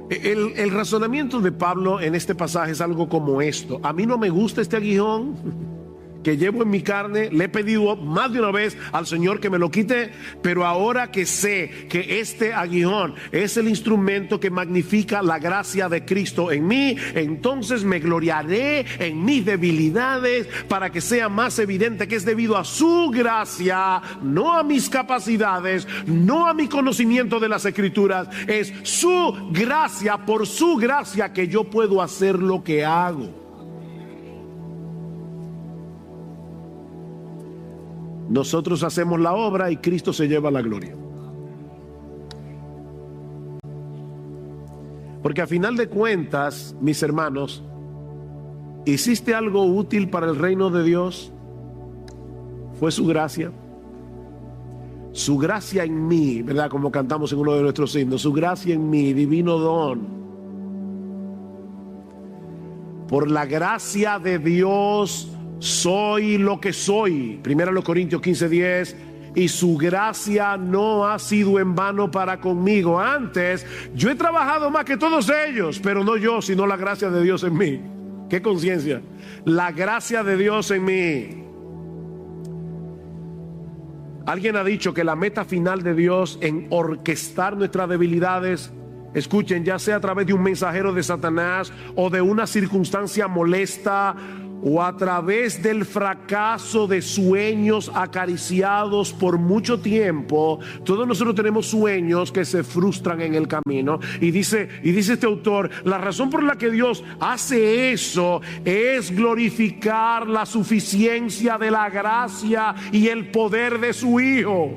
El razonamiento de Pablo en este pasaje es algo como esto: a mí no me gusta este aguijón que llevo en mi carne, le he pedido más de una vez al Señor que me lo quite, pero ahora que sé que este aguijón es el instrumento que magnifica la gracia de Cristo en mí, entonces me gloriaré en mis debilidades para que sea más evidente que es debido a su gracia, no a mis capacidades, no a mi conocimiento de las Escrituras. Es su gracia, por su gracia, que yo puedo hacer lo que hago. Nosotros hacemos la obra y Cristo se lleva la gloria. Porque a final de cuentas, mis hermanos, ¿hiciste algo útil para el reino de Dios? Fue su gracia. Su gracia en mí, ¿verdad? Como cantamos en uno de nuestros himnos, su gracia en mí, divino don. Por la gracia de Dios soy lo que soy. 1 Corintios 15:10. Y su gracia no ha sido en vano para conmigo. Antes, yo he trabajado más que todos ellos, pero no yo, sino la gracia de Dios en mí. ¿Qué conciencia? La gracia de Dios en mí. Alguien ha dicho que la meta final de Dios en orquestar nuestras debilidades, escuchen, ya sea a través de un mensajero de Satanás o de una circunstancia molesta, o a través del fracaso de sueños acariciados por mucho tiempo. Todos nosotros tenemos sueños que se frustran en el camino. Y dice este autor, la razón por la que Dios hace eso es glorificar la suficiencia de la gracia y el poder de su Hijo.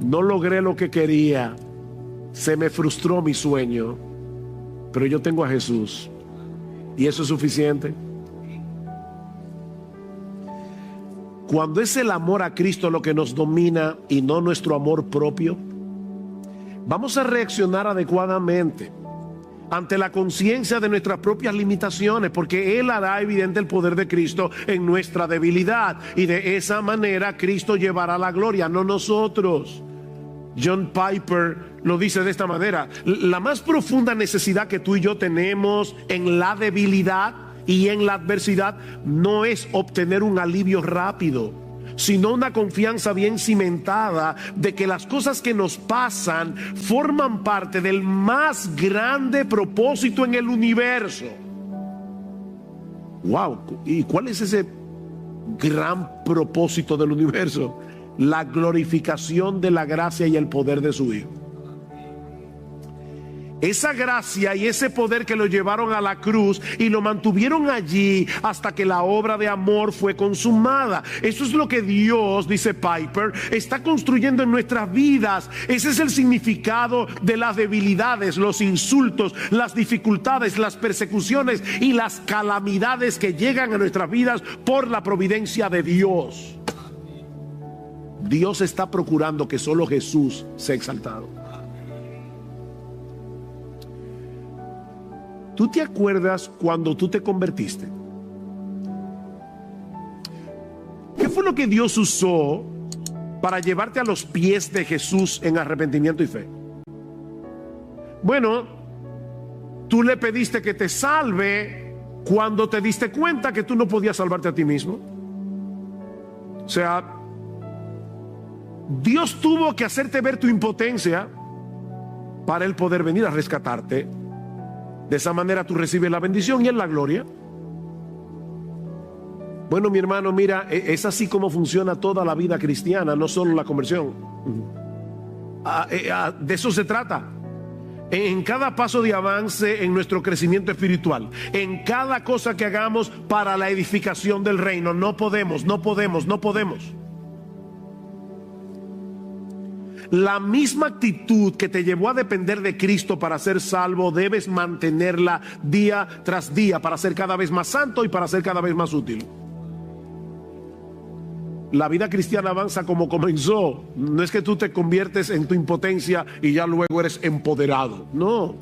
No logré lo que quería, se me frustró mi sueño, pero yo tengo a Jesús. ¿Y eso es suficiente? Cuando es el amor a Cristo lo que nos domina y no nuestro amor propio, vamos a reaccionar adecuadamente ante la conciencia de nuestras propias limitaciones, porque Él hará evidente el poder de Cristo en nuestra debilidad, y de esa manera Cristo llevará la gloria, no nosotros. John Piper lo dice de esta manera: la más profunda necesidad que tú y yo tenemos en la debilidad y en la adversidad no es obtener un alivio rápido, sino una confianza bien cimentada de que las cosas que nos pasan forman parte del más grande propósito en el universo. Wow, ¿y cuál es ese gran propósito del universo? La glorificación de la gracia y el poder de su Hijo. Esa gracia y ese poder que lo llevaron a la cruz y lo mantuvieron allí hasta que la obra de amor fue consumada. Eso es lo que Dios, dice Piper, está construyendo en nuestras vidas. Ese es el significado de las debilidades, los insultos, las dificultades, las persecuciones y las calamidades que llegan a nuestras vidas por la providencia de Dios. Dios está procurando que solo Jesús sea exaltado. ¿Tú te acuerdas cuando tú te convertiste? ¿Qué fue lo que Dios usó para llevarte a los pies de Jesús en arrepentimiento y fe? Bueno, tú le pediste que te salve cuando te diste cuenta que tú no podías salvarte a ti mismo. O sea, Dios tuvo que hacerte ver tu impotencia para Él poder venir a rescatarte. De esa manera tú recibes la bendición y Él la gloria. Bueno, mi hermano, mira, es así como funciona toda la vida cristiana, no solo la conversión. De eso se trata. En cada paso de avance en nuestro crecimiento espiritual, en cada cosa que hagamos para la edificación del reino, no podemos. La misma actitud que te llevó a depender de Cristo para ser salvo, debes mantenerla día tras día para ser cada vez más santo y para ser cada vez más útil. La vida cristiana avanza como comenzó. No es que tú te conviertes en tu impotencia y ya luego eres empoderado. No.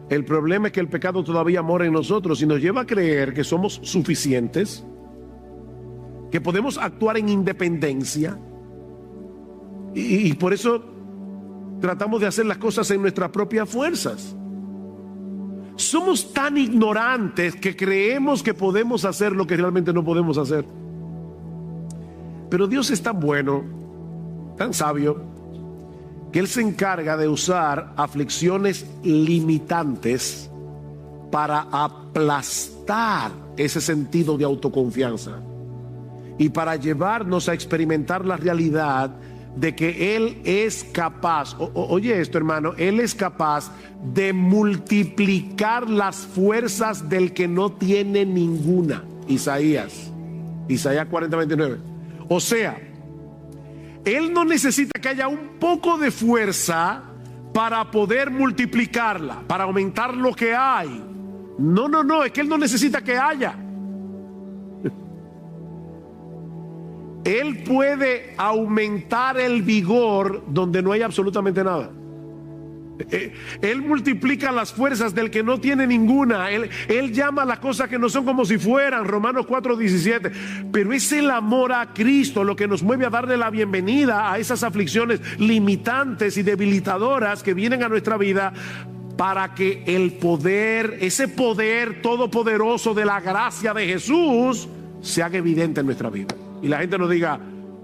El problema es que el pecado todavía mora en nosotros y nos lleva a creer que somos suficientes, que podemos actuar en independencia, y por eso tratamos de hacer las cosas en nuestras propias fuerzas. Somos tan ignorantes que creemos que podemos hacer lo que realmente no podemos hacer. Pero Dios es tan bueno, tan sabio, que Él se encarga de usar aflicciones limitantes para aplastar ese sentido de autoconfianza y para llevarnos a experimentar la realidad de que Él es capaz, oye esto, hermano, Él es capaz de multiplicar las fuerzas del que no tiene ninguna. Isaías 40:29. O sea, Él no necesita que haya un poco de fuerza para poder multiplicarla, para aumentar lo que hay. No, es que Él no necesita que haya. Él puede aumentar el vigor donde no hay absolutamente nada. Él multiplica las fuerzas del que no tiene ninguna. Él llama a las cosas que no son como si fueran. Romanos 4:17. Pero es el amor a Cristo lo que nos mueve a darle la bienvenida a esas aflicciones limitantes y debilitadoras que vienen a nuestra vida, para que el poder, ese poder todopoderoso de la gracia de Jesús, se haga evidente en nuestra vida. Y la gente nos diga: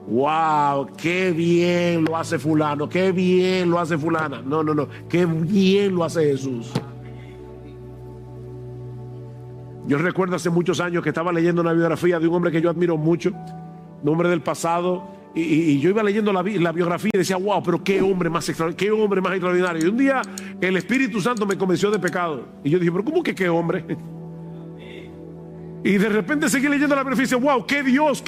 wow, qué bien lo hace fulano, qué bien lo hace fulana. No, qué bien lo hace Jesús. Yo recuerdo hace muchos años que estaba leyendo una biografía de un hombre que yo admiro mucho, un hombre del pasado, y yo iba leyendo la biografía y decía: wow, pero qué hombre más extraordinario. Y un día el Espíritu Santo me convenció de pecado. Y yo dije: pero ¿cómo que qué hombre? Y de repente seguí leyendo la biografía y dice: wow, qué Dios,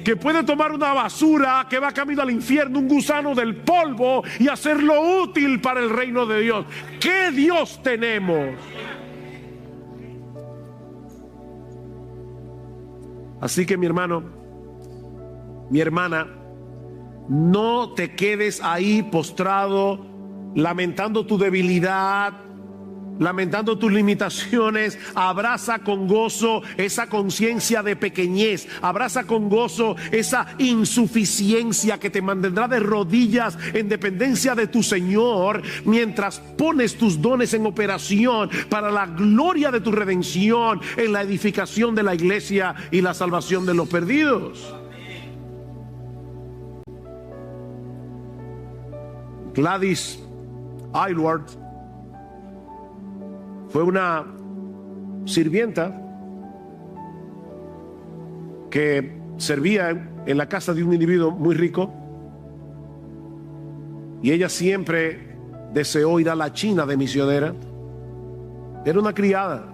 que puede tomar una basura que va camino al infierno, un gusano del polvo, y hacerlo útil para el reino de Dios. ¡Qué Dios tenemos! Así que, mi hermano, mi hermana, no te quedes ahí postrado lamentando tu debilidad, lamentando tus limitaciones. Abraza con gozo esa conciencia de pequeñez. Abraza con gozo esa insuficiencia que te mantendrá de rodillas en dependencia de tu Señor, mientras pones tus dones en operación para la gloria de tu redención, en la edificación de la iglesia y la salvación de los perdidos. Gladys Aylward fue una sirvienta que servía en la casa de un individuo muy rico, y ella siempre deseó ir a la China de misionera. Era una criada,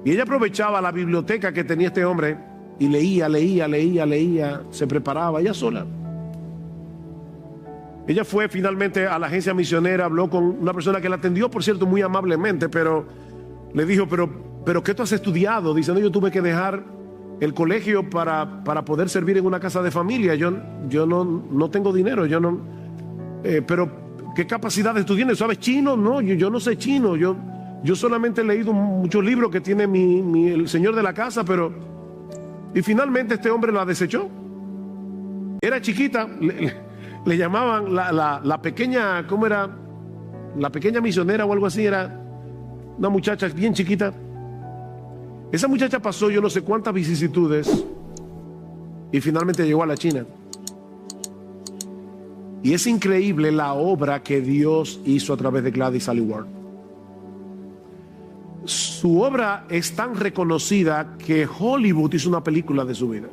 y ella aprovechaba la biblioteca que tenía este hombre y leía, se preparaba ella sola. Ella fue finalmente a la agencia misionera, habló con una persona que la atendió, por cierto, muy amablemente, pero le dijo: pero ¿pero qué tú has estudiado? Dice, no, yo tuve que dejar el colegio para poder servir en una casa de familia. Yo no tengo dinero, pero ¿qué capacidades tú tienes? ¿Sabes chino? No, yo no sé chino. Yo solamente he leído muchos libros que tiene el señor de la casa, pero... Y finalmente este hombre la desechó. Era chiquita, le llamaban la pequeña, ¿cómo era? La pequeña misionera o algo así. Era una muchacha bien chiquita. Esa muchacha pasó yo no sé cuántas vicisitudes y finalmente llegó a la China. Y es increíble la obra que Dios hizo a través de Gladys Aylward. Su obra es tan reconocida que Hollywood hizo una película de su vida.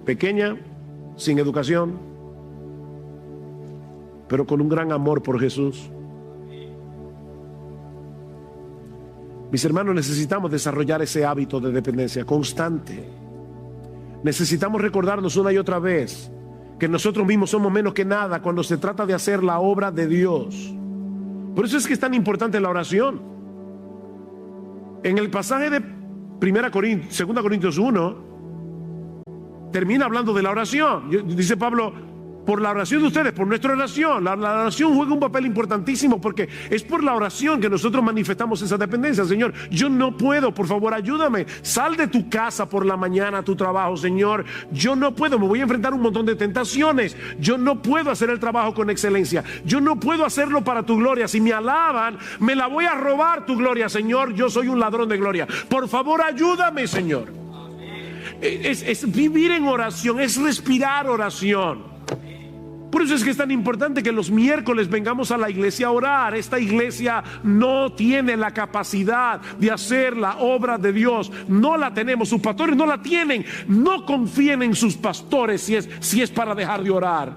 Pequeña, sin educación, pero con un gran amor por Jesús. Mis hermanos, necesitamos desarrollar ese hábito de dependencia constante. Necesitamos recordarnos una y otra vez que nosotros mismos somos menos que nada cuando se trata de hacer la obra de Dios. Por eso es que es tan importante la oración. En el pasaje de 2 Corintios 1, termina hablando de la oración. Dice Pablo, por la oración de ustedes, por nuestra oración. La oración juega un papel importantísimo porque es por la oración que nosotros manifestamos esa dependencia. Señor, yo no puedo, por favor ayúdame. Sal de tu casa por la mañana a tu trabajo, Señor. Yo no puedo, me voy a enfrentar a un montón de tentaciones. Yo no puedo hacer el trabajo con excelencia. Yo no puedo hacerlo para tu gloria. Si me alaban, me la voy a robar tu gloria, Señor. Yo soy un ladrón de gloria. Por favor ayúdame, Señor. Es vivir en oración, es respirar oración. Por eso es que es tan importante que los miércoles vengamos a la iglesia a orar. Esta iglesia no tiene la capacidad de hacer la obra de Dios. No la tenemos, sus pastores no la tienen. No confíen en sus pastores si es para dejar de orar.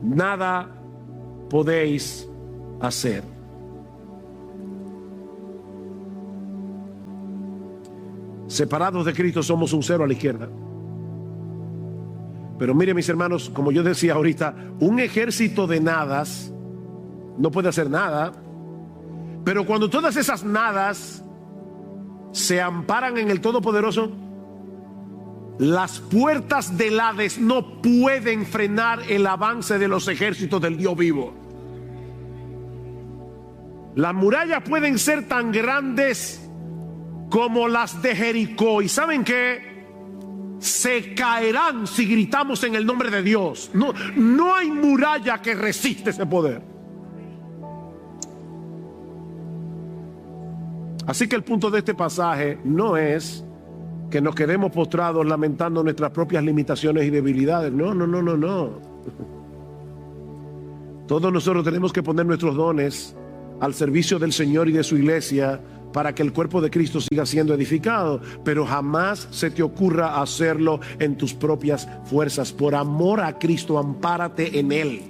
Nada podéis hacer. Separados de Cristo somos un cero a la izquierda. Pero mire, mis hermanos, como yo decía ahorita, un ejército de nadas no puede hacer nada. Pero cuando todas esas nadas se amparan en el Todopoderoso, las puertas del Hades no pueden frenar el avance de los ejércitos del Dios vivo. Las murallas pueden ser tan grandes como las de Jericó. ¿Y saben qué? Se caerán si gritamos en el nombre de Dios. No hay muralla que resiste ese poder. Así que el punto de este pasaje no es que nos quedemos postrados lamentando nuestras propias limitaciones y debilidades. No. Todos nosotros tenemos que poner nuestros dones al servicio del Señor y de su iglesia para que el cuerpo de Cristo siga siendo edificado, pero jamás se te ocurra hacerlo en tus propias fuerzas. Por amor a Cristo, ampárate en Él,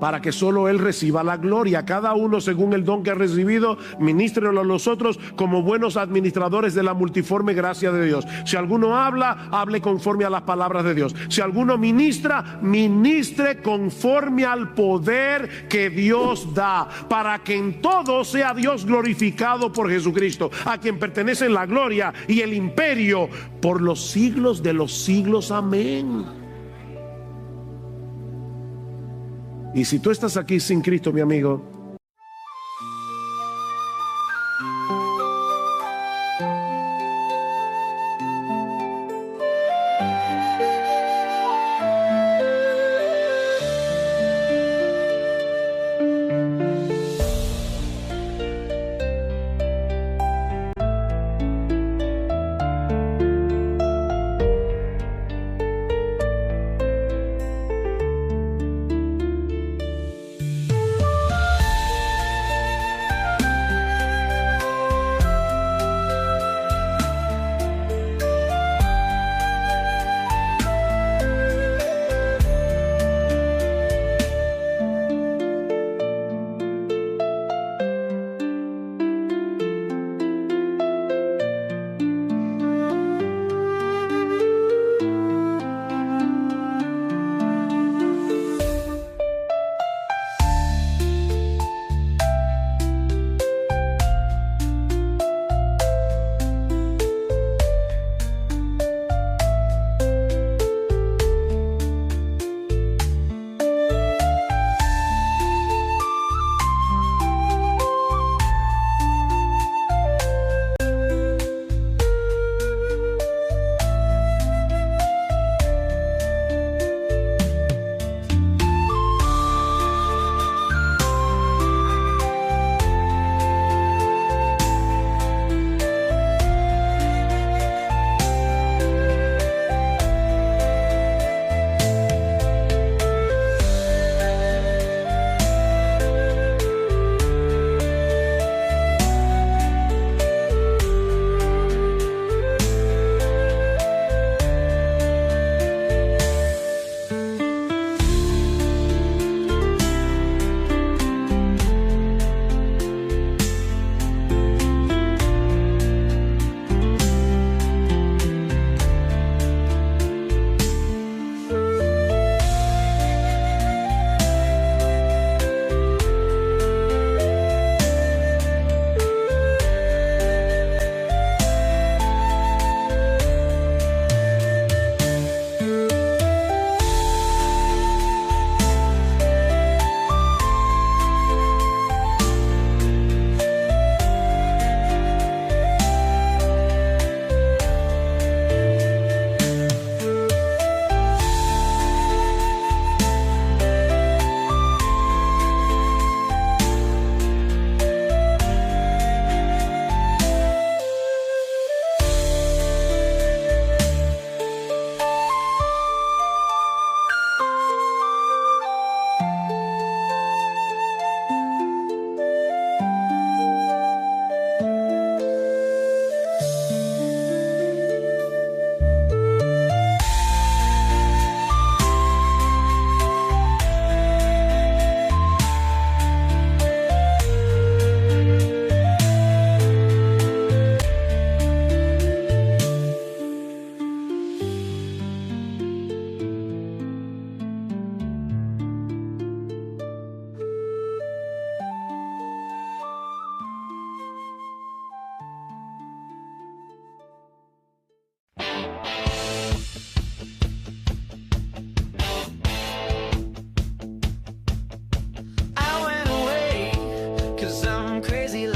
para que solo Él reciba la gloria. Cada uno según el don que ha recibido, ministrelo a los otros como buenos administradores de la multiforme gracia de Dios. Si alguno habla, hable conforme a las palabras de Dios. Si alguno ministra, ministre conforme al poder que Dios da, para que en todo sea Dios glorificado por Jesucristo, a quien pertenecen la gloria y el imperio por los siglos de los siglos. Amén. Y si tú estás aquí sin Cristo, mi amigo,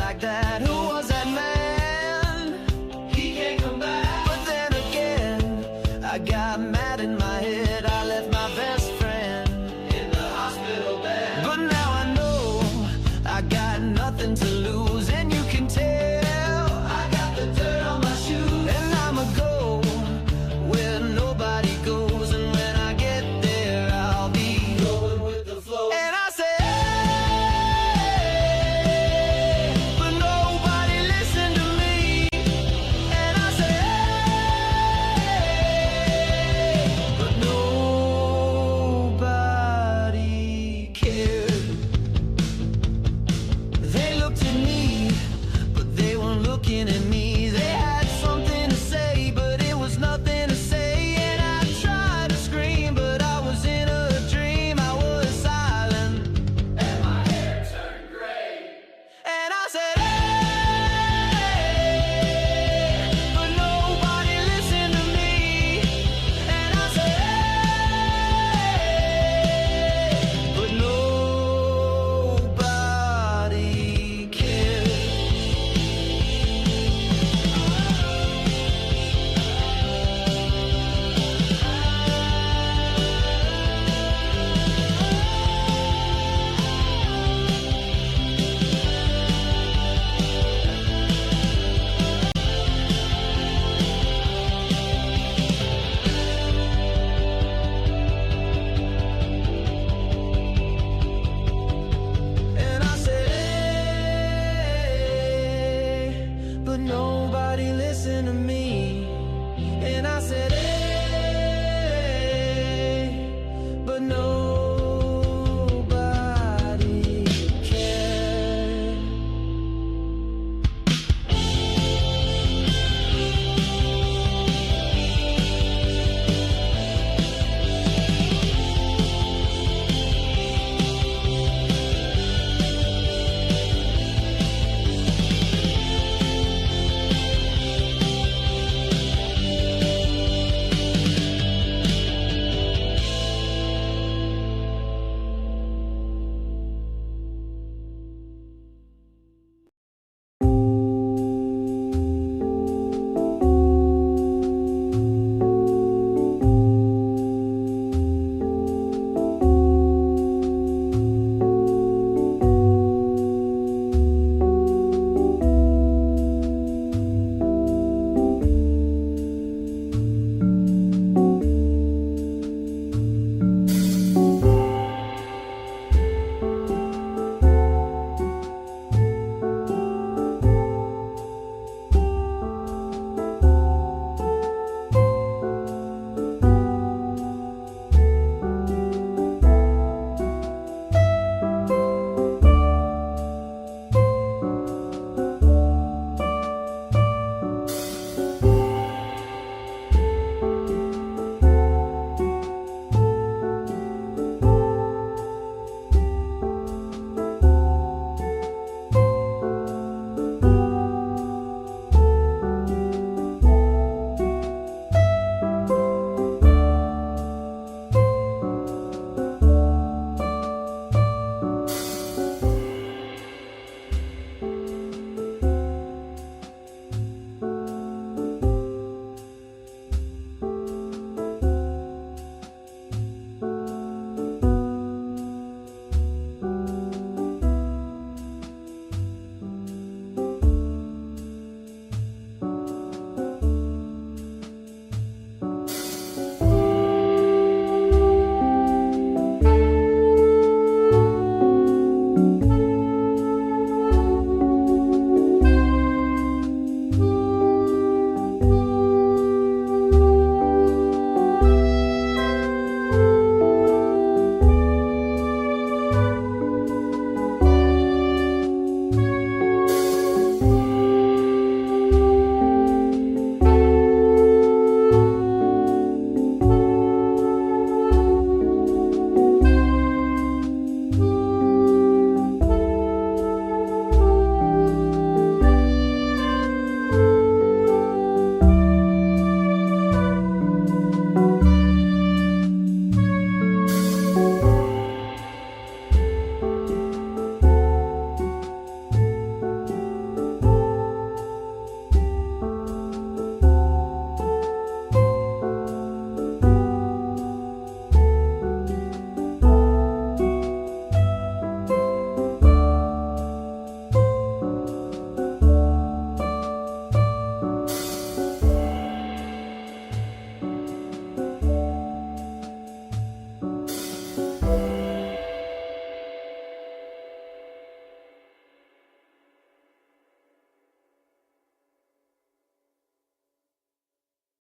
like that. Who was that man? He can't come back. But then again, I got mad in my head. I left my best friend in the hospital bed. But now I know I got nothing to lose, and you can tell I got the dirt on my shoes. And I'ma go where nobody goes, and when I get there, I'll be going with the flow. And I say, hey, but nobody listened to me. And I say, hey, but nobody cared. They looked at me, but they weren't looking at me. They had something to say, but it was nothing to say. And I tried to scream, but I was in a dream. I was silent, and my hair turned gray. And I said, hey, but nobody listened to me. And I said, hey, but nobody cared. And I said, hey, but nobody listened to me.